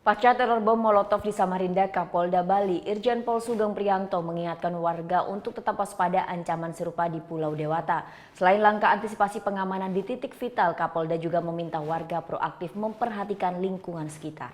Pasca teror bom Molotov di Samarinda, Kapolda Bali, Irjen Pol Sugeng Priyanto mengingatkan warga untuk tetap waspada ancaman serupa di Pulau Dewata. Selain langkah antisipasi pengamanan di titik vital, Kapolda juga meminta warga proaktif memperhatikan lingkungan sekitar.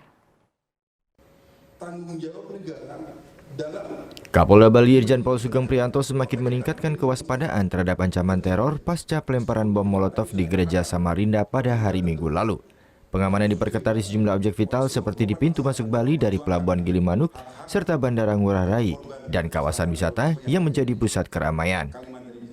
Kapolda Bali Irjen Pol Sugeng Priyanto semakin meningkatkan kewaspadaan terhadap ancaman teror pasca pelemparan bom Molotov di Gereja Samarinda pada hari Minggu lalu. Pengamanan diperketat di sejumlah objek vital seperti di pintu masuk Bali dari Pelabuhan Gilimanuk serta Bandara Ngurah Rai dan kawasan wisata yang menjadi pusat keramaian.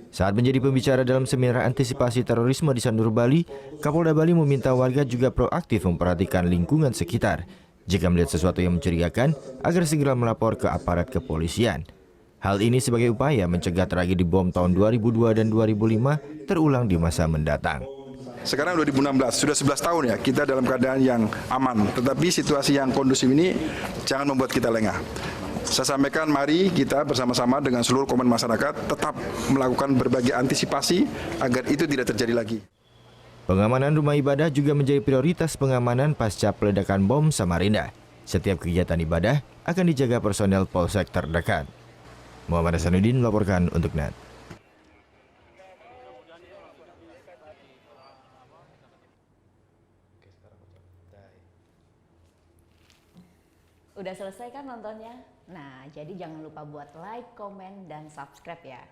Saat menjadi pembicara dalam seminar antisipasi terorisme di Sanur Bali, Kapolda Bali meminta warga juga proaktif memperhatikan lingkungan sekitar. Jika melihat sesuatu yang mencurigakan, agar segera melapor ke aparat kepolisian. Hal ini sebagai upaya mencegah tragedi bom tahun 2002 dan 2005 terulang di masa mendatang. Sekarang 2016, sudah 11 tahun ya kita dalam keadaan yang aman. Tetapi situasi yang kondusif ini jangan membuat kita lengah. Saya sampaikan mari kita bersama-sama dengan seluruh komponen masyarakat tetap melakukan berbagai antisipasi agar itu tidak terjadi lagi. Pengamanan rumah ibadah juga menjadi prioritas pengamanan pasca peledakan bom Samarinda. Setiap kegiatan ibadah akan dijaga personel polsek terdekat. Muhammad Hasanuddin melaporkan untuk NET. Udah selesai kan nontonnya? Nah, jadi jangan lupa buat like, komen, dan subscribe ya.